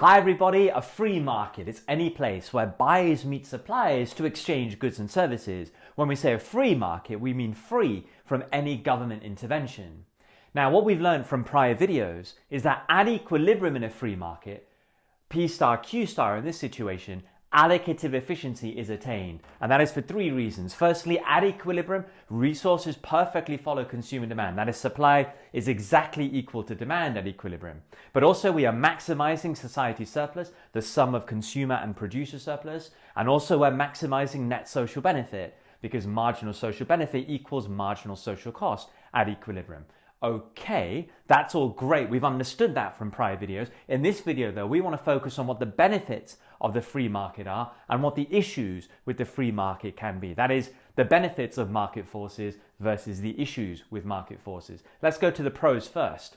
Hi everybody, a free market is any place where buyers meet suppliers to exchange goods and services. When we say a free market, we mean free from any government intervention. Now, what we've learned from prior videos is that at equilibrium in a free market, P star, Q star in this situation, allocative efficiency is attained. And that is for three reasons. Firstly, at equilibrium, resources perfectly follow consumer demand. That is, supply is exactly equal to demand at equilibrium. But also we are maximizing society surplus, the sum of consumer and producer surplus. And also we're maximizing net social benefit because marginal social benefit equals marginal social cost at equilibrium. Okay, that's all great. We've understood that from prior videos. In this video though, we want to focus on what the benefits of the free market are and what the issues with the free market can be. That is, the benefits of market forces versus the issues with market forces. Let's go to the pros first.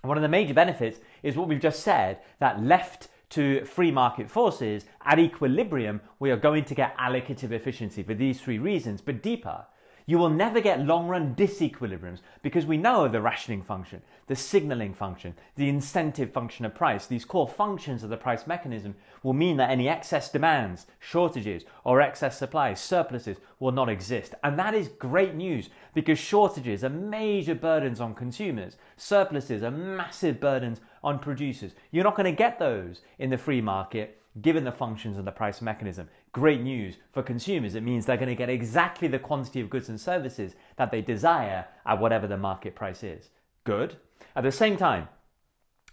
One of the major benefits is what we've just said, that left to free market forces at equilibrium, we are going to get allocative efficiency for these three reasons, but deeper. You will never get long-run disequilibriums because we know the rationing function, the signaling function, the incentive function of price. These core functions of the price mechanism will mean that any excess demands, shortages, or excess supplies, surpluses will not exist. And that is great news because shortages are major burdens on consumers. Surpluses are massive burdens on producers. You're not going to get those in the free market given the functions of the price mechanism. Great news for consumers. It means they're going to get exactly the quantity of goods and services that they desire at whatever the market price is. Good. At the same time,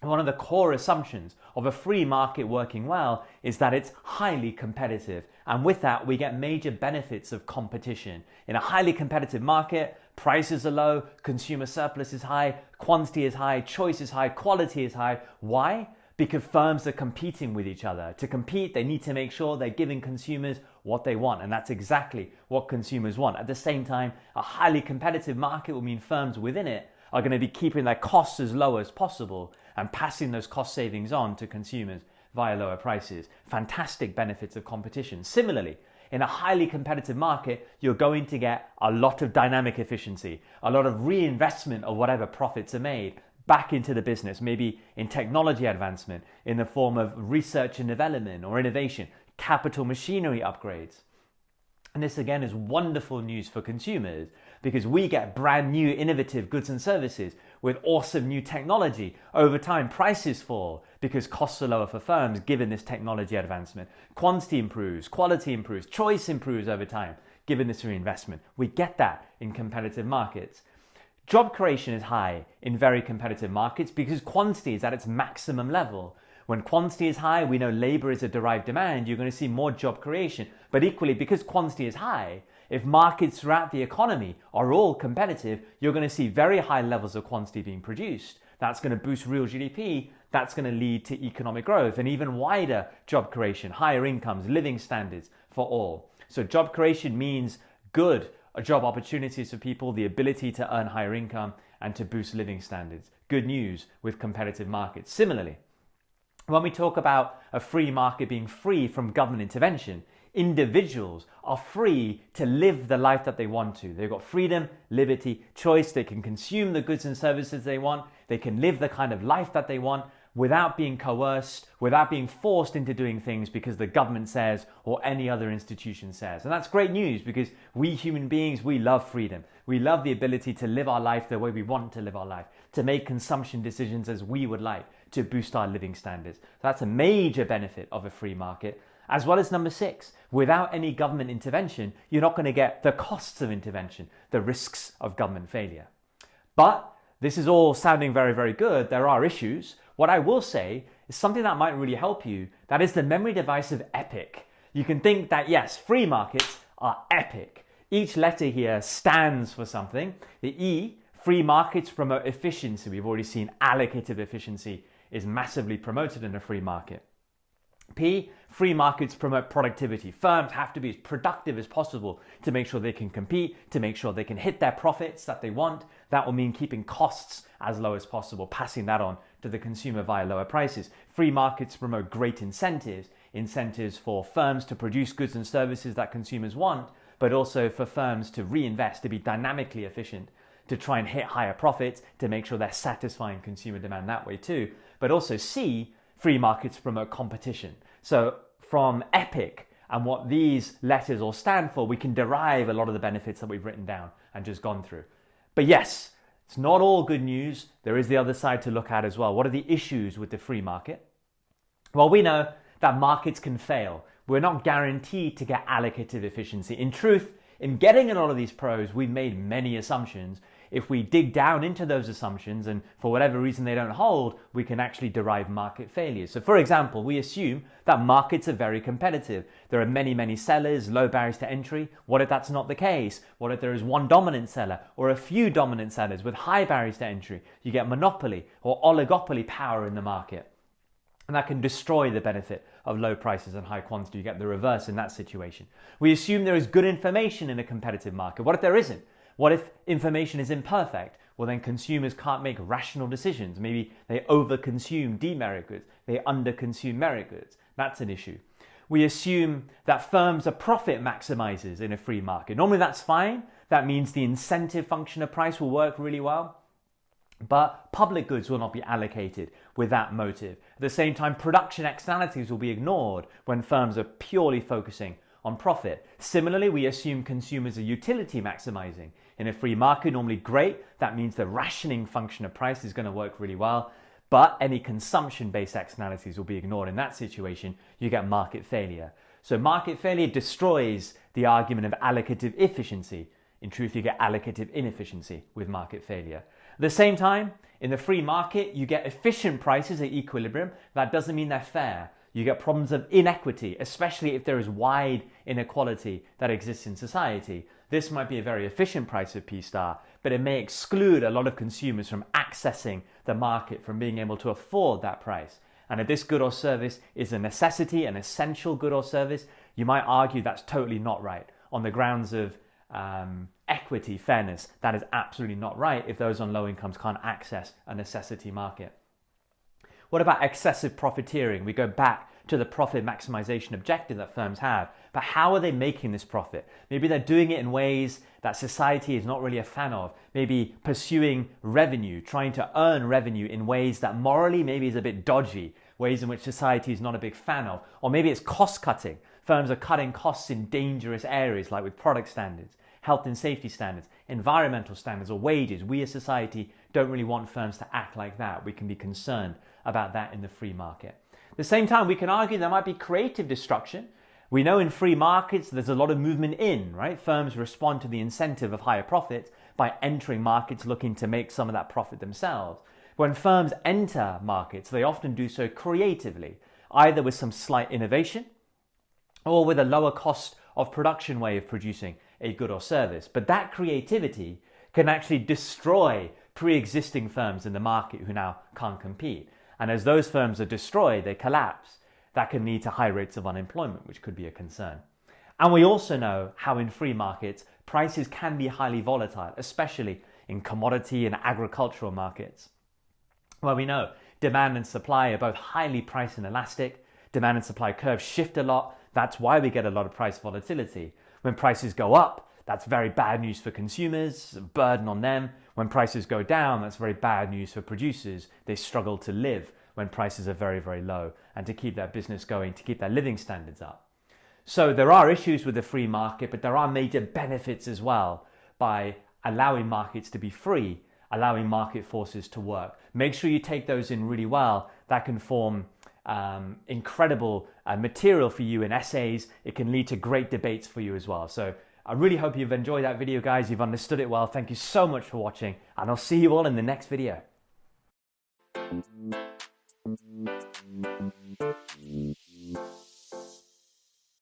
one of the core assumptions of a free market working well is that it's highly competitive. And with that, we get major benefits of competition. In a highly competitive market, prices are low, consumer surplus is high, quantity is high, choice is high, quality is high. Why? Because firms are competing with each other. To compete, they need to make sure they're giving consumers what they want. And that's exactly what consumers want. At the same time, a highly competitive market will mean firms within it are going to be keeping their costs as low as possible and passing those cost savings on to consumers via lower prices. Fantastic benefits of competition. Similarly, in a highly competitive market, you're going to get a lot of dynamic efficiency, a lot of reinvestment of whatever profits are made back into the business, maybe in technology advancement, in the form of research and development or innovation, capital machinery upgrades. And this again is wonderful news for consumers because we get brand new innovative goods and services with awesome new technology. Over time, prices fall because costs are lower for firms given this technology advancement. Quantity improves, quality improves, choice improves over time given this reinvestment. We get that in competitive markets. Job creation is high in very competitive markets because quantity is at its maximum level. When quantity is high, we know labor is a derived demand, you're going to see more job creation. But equally, because quantity is high, if markets throughout the economy are all competitive, you're going to see very high levels of quantity being produced. That's going to boost real GDP. That's going to lead to economic growth and even wider job creation, higher incomes, living standards for all. So job creation means good job opportunities for people, the ability to earn higher income and to boost living standards. Good news with competitive markets. Similarly, when we talk about a free market being free from government intervention, individuals are free to live the life that they want to. They've got freedom, liberty, choice. They can consume the goods and services they want. They can live the kind of life that they want without being coerced, without being forced into doing things because the government says or any other institution says. And that's great news because we human beings, we love freedom. We love the ability to live our life the way we want to live our life, to make consumption decisions as we would like, to boost our living standards. That's a major benefit of a free market. As well as number 6, without any government intervention, you're not going to get the costs of intervention, the risks of government failure. But this is all sounding very, very good. There are issues. What I will say is something that might really help you. That is the memory device of EPIC. You can think that yes, free markets are epic. Each letter here stands for something. The E, free markets promote efficiency. We've already seen allocative efficiency is massively promoted in a free market. P, free markets promote productivity. Firms have to be as productive as possible to make sure they can compete, to make sure they can hit their profits that they want. That will mean keeping costs as low as possible, passing that on to the consumer via lower prices. Free markets promote great incentives, incentives for firms to produce goods and services that consumers want, but also for firms to reinvest, to be dynamically efficient, to try and hit higher profits, to make sure they're satisfying consumer demand that way too. But also C, free markets promote competition. So from EPIC and what these letters all stand for, we can derive a lot of the benefits that we've written down and just gone through. But yes, it's not all good news. There is the other side to look at as well. What are the issues with the free market? Well, we know that markets can fail. We're not guaranteed to get allocative efficiency. In truth, in getting a lot of these pros, we've made many assumptions. If we dig down into those assumptions and for whatever reason they don't hold, we can actually derive market failures. So for example, we assume that markets are very competitive. There are many, many sellers, low barriers to entry. What if that's not the case? What if there is one dominant seller or a few dominant sellers with high barriers to entry? You get monopoly or oligopoly power in the market. And that can destroy the benefit of low prices and high quantity. You get the reverse in that situation. We assume there is good information in a competitive market. What if there isn't? What if information is imperfect? Well, then consumers can't make rational decisions. Maybe they overconsume demerit goods. They underconsume merit goods. That's an issue. We assume that firms are profit maximizers in a free market. Normally that's fine. That means the incentive function of price will work really well. But public goods will not be allocated with that motive. At the same time, production externalities will be ignored when firms are purely focusing on profit. Similarly, we assume consumers are utility maximizing. In a free market, normally great. That means the rationing function of price is going to work really well. But any consumption-based externalities will be ignored. In that situation, you get market failure. So market failure destroys the argument of allocative efficiency. In truth, you get allocative inefficiency with market failure. At the same time, in the free market, you get efficient prices at equilibrium. That doesn't mean they're fair. You get problems of inequity, especially if there is wide inequality that exists in society. This might be a very efficient price of P star, but it may exclude a lot of consumers from accessing the market, from being able to afford that price. And if this good or service is a necessity, an essential good or service, you might argue that's totally not right. On the grounds of equity, fairness, that is absolutely not right if those on low incomes can't access a necessity market. What about excessive profiteering? We go back to the profit maximization objective that firms have. But how are they making this profit? Maybe they're doing it in ways that society is not really a fan of. Maybe pursuing revenue, trying to earn revenue in ways that morally maybe is a bit dodgy, ways in which society is not a big fan of. Or maybe it's cost cutting. Firms are cutting costs in dangerous areas like with product standards, health and safety standards, environmental standards, or wages. We as society don't really want firms to act like that. We can be concerned about that in the free market. At the same time, we can argue there might be creative destruction. We know in free markets there's a lot of movement in, right? Firms respond to the incentive of higher profits by entering markets looking to make some of that profit themselves. When firms enter markets, they often do so creatively, either with some slight innovation or with a lower cost of production way of producing a good or service. But that creativity can actually destroy pre-existing firms in the market who now can't compete. And as those firms are destroyed, they collapse. That can lead to high rates of unemployment, which could be a concern. And we also know how in free markets, prices can be highly volatile, especially in commodity and agricultural markets. Well, we know demand and supply are both highly price inelastic. Demand and supply curves shift a lot. That's why we get a lot of price volatility. When prices go up, that's very bad news for consumers, a burden on them. When prices go down, that's very bad news for producers. They struggle to live when prices are very, very low and to keep their business going, to keep their living standards up. So there are issues with the free market, but there are major benefits as well by allowing markets to be free, allowing market forces to work. Make sure you take those in really well. That can form incredible material for you in essays. It can lead to great debates for you as well. So I really hope you've enjoyed that video, guys. You've understood it well. Thank you so much for watching, and I'll see you all in the next video.